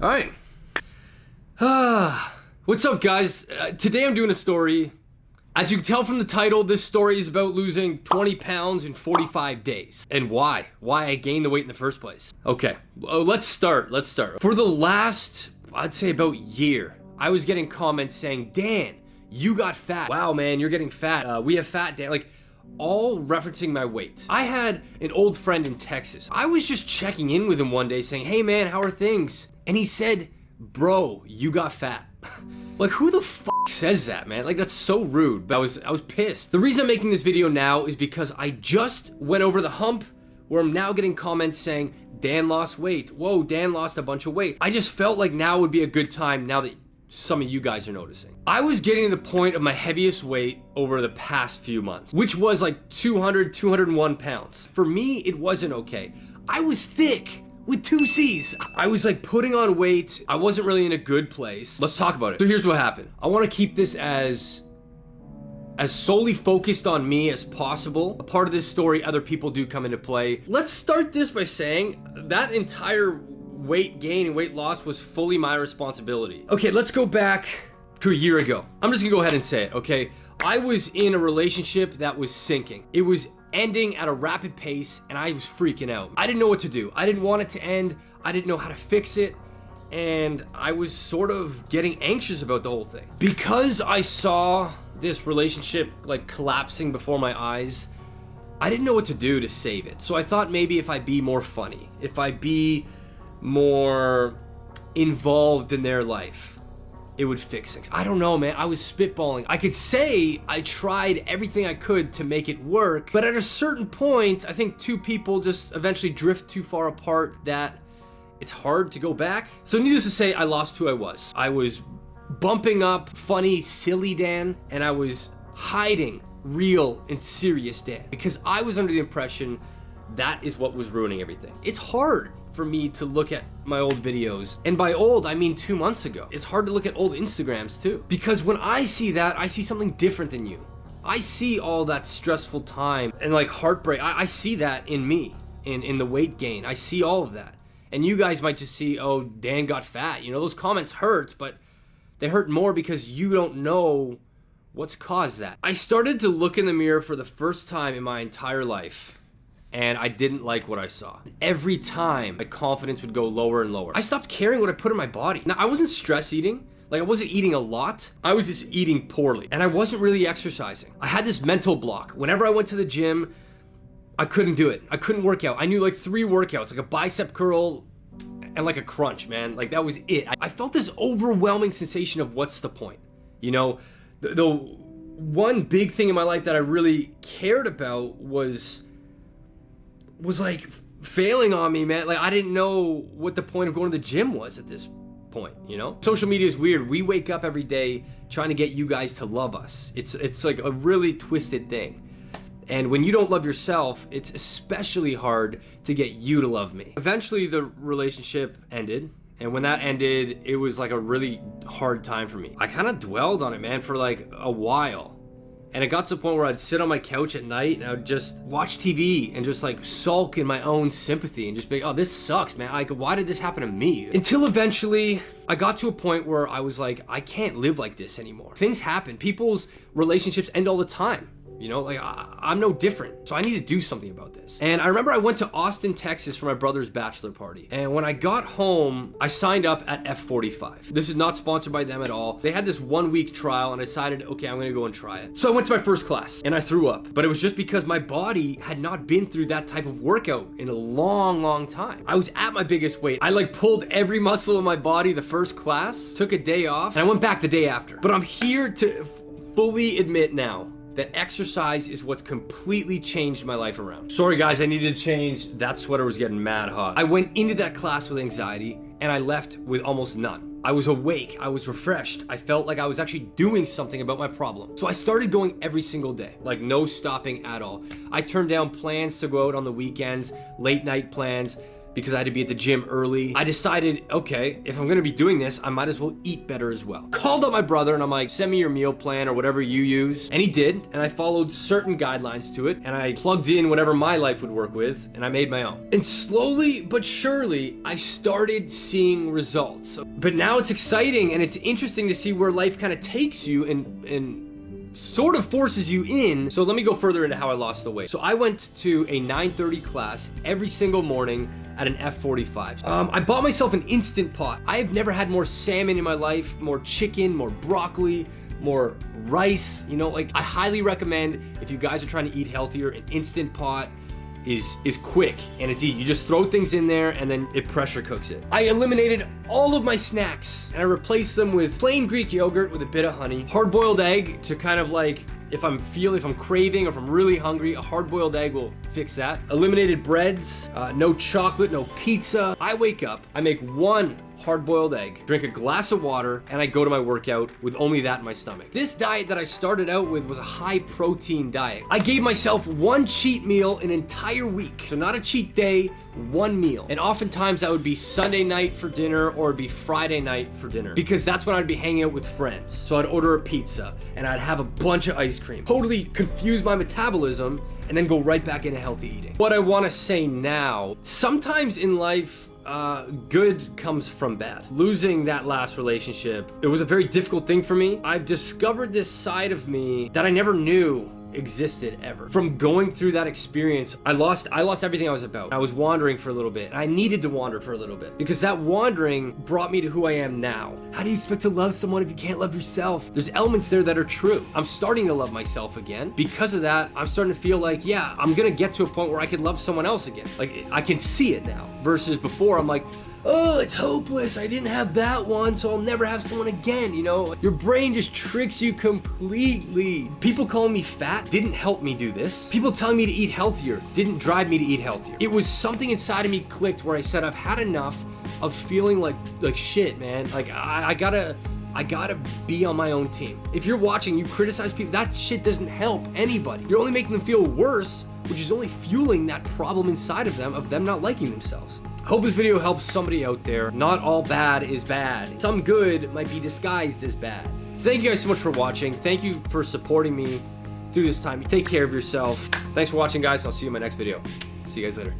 All right. What's up, guys? Today I'm doing a story. As you can tell from the title, this story is about losing 20 pounds in 45 days. And why? Why I gained the weight in the first place. Okay, let's start. For the last, I'd say about year, I was getting comments saying, Dan, you got fat. Wow, man, you're getting fat. We have fat, Dan. Like, all referencing my weight. I had an old friend in Texas. I was just checking in with him one day saying, hey man, how are things? And he said, bro, you got fat. Like, who the fuck says that, man? Like, that's so rude. But I was pissed. The reason I'm making this video now is because I just went over the hump where I'm now getting comments saying, Dan lost weight. Whoa, Dan lost a bunch of weight. I just felt like now would be a good time now that some of you guys are noticing. I was getting to the point of my heaviest weight over the past few months, which was like 201 pounds. For me, it wasn't okay. I was thick with 2 C's. I was like putting on weight. I wasn't really in a good place. Let's talk about it. So here's what happened. I want to keep this as solely focused on me as possible. A part of this story, other people do come into play. Let's start this by saying that entire weight gain and weight loss was fully my responsibility. Okay, let's go back to a year ago. I'm just gonna go ahead and say it, okay? I was in a relationship that was sinking. It was ending at a rapid pace and I was freaking out. I didn't know what to do. I didn't want it to end. I didn't know how to fix it. And I was sort of getting anxious about the whole thing. Because I saw this relationship like collapsing before my eyes, I didn't know what to do to save it. So I thought maybe if I be more funny, if I be more involved in their life, it would fix things. I don't know, man. I was spitballing. I could say I tried everything I could to make it work, but at a certain point, I think two people just eventually drift too far apart that it's hard to go back. So needless to say, I lost who I was. I was bumping up funny, silly Dan, and I was hiding real and serious Dan because I was under the impression that is what was ruining everything. It's hard for me to look at my old videos. And by old, I mean 2 months ago. It's hard to look at old Instagrams too. Because when I see that, I see something different than you. I see all that stressful time and like heartbreak. I see that in me, in the weight gain. I see all of that. And you guys might just see, oh, Dan got fat. You know, those comments hurt, but they hurt more because you don't know what's caused that. I started to look in the mirror for the first time in my entire life, and I didn't like what I saw. Every time, my confidence would go lower and lower. I stopped caring what I put in my body. Now, I wasn't stress eating. Like, I wasn't eating a lot. I was just eating poorly. And I wasn't really exercising. I had this mental block. Whenever I went to the gym, I couldn't do it. I couldn't work out. I knew like 3 workouts, like a bicep curl and like a crunch, man. Like, that was it. I felt this overwhelming sensation of what's the point? You know, the one big thing in my life that I really cared about was like failing on me, man. Like, I didn't know what the point of going to the gym was at this point, you know? Social media is weird. We wake up every day trying to get you guys to love us. It's like a really twisted thing. And when you don't love yourself, it's especially hard to get you to love me. Eventually the relationship ended. And when that ended, it was like a really hard time for me. I kind of dwelled on it, man, for like a while. And it got to the point where I'd sit on my couch at night and I would just watch TV and just like sulk in my own sympathy and just be like, oh, this sucks, man. Like, why did this happen to me? Until eventually I got to a point where I was like, I can't live like this anymore. Things happen. People's relationships end all the time. You know, like I'm no different. So I need to do something about this. And I remember I went to Austin, Texas for my brother's bachelor party. And when I got home, I signed up at F45. This is not sponsored by them at all. They had this 1-week trial and I decided, okay, I'm gonna go and try it. So I went to my first class and I threw up. But it was just because my body had not been through that type of workout in a long, long time. I was at my biggest weight. I like pulled every muscle in my body the first class, took a day off, and I went back the day after. But I'm here to fully admit now that exercise is what's completely changed my life around. Sorry guys, I needed to change. That sweater was getting mad hot. I went into that class with anxiety and I left with almost none. I was awake, I was refreshed. I felt like I was actually doing something about my problem. So I started going every single day, like no stopping at all. I turned down plans to go out on the weekends, late night plans, because I had to be at the gym early. I decided, okay, if I'm gonna be doing this, I might as well eat better as well. Called up my brother and I'm like, send me your meal plan or whatever you use. And he did, and I followed certain guidelines to it, and I plugged in whatever my life would work with, and I made my own. And slowly but surely, I started seeing results. But now it's exciting and it's interesting to see where life kind of takes you and sort of forces you in. So let me go further into how I lost the weight. So I went to a 9:30 class every single morning at an F45. I bought myself an Instant Pot. I have never had more salmon in my life, more chicken, more broccoli, more rice. You know, like, I highly recommend, if you guys are trying to eat healthier, an Instant Pot is quick and it's easy. You just throw things in there and then it pressure cooks it. I eliminated all of my snacks and I replaced them with plain Greek yogurt with a bit of honey, hard-boiled egg to kind of like, if I'm craving or if I'm really hungry, a hard-boiled egg will fix that. Eliminated breads, no chocolate, no pizza. I wake up, I make one hard-boiled egg, drink a glass of water, and I go to my workout with only that in my stomach. This diet that I started out with was a high-protein diet. I gave myself one cheat meal an entire week. So not a cheat day, one meal. And oftentimes that would be Sunday night for dinner or it'd be Friday night for dinner, because that's when I'd be hanging out with friends. So I'd order a pizza and I'd have a bunch of ice cream. Totally confuse my metabolism and then go right back into healthy eating. What I want to say now, sometimes in life, good comes from bad. Losing that last relationship, it was a very difficult thing for me. I've discovered this side of me that I never knew existed ever. From going through that experience, I lost everything I was about. I was wandering for a little bit, and I needed to wander for a little bit because that wandering brought me to who I am now. How do you expect to love someone if you can't love yourself? There's elements there that are true. I'm starting to love myself again. Because of that, I'm starting to feel like, yeah, I'm gonna get to a point where I can love someone else again. Like, I can see it now. Versus before, I'm like, oh, it's hopeless. I didn't have that one, so I'll never have someone again, you know? Your brain just tricks you completely. People calling me fat didn't help me do this. People telling me to eat healthier didn't drive me to eat healthier. It was something inside of me clicked where I said, I've had enough of feeling like shit, man. Like, I gotta be on my own team. If you're watching, you criticize people, that shit doesn't help anybody. You're only making them feel worse, which is only fueling that problem inside of them not liking themselves. I hope this video helps somebody out there. Not all bad is bad. Some good might be disguised as bad. Thank you guys so much for watching. Thank you for supporting me through this time. Take care of yourself. Thanks for watching, guys. I'll see you in my next video. See you guys later.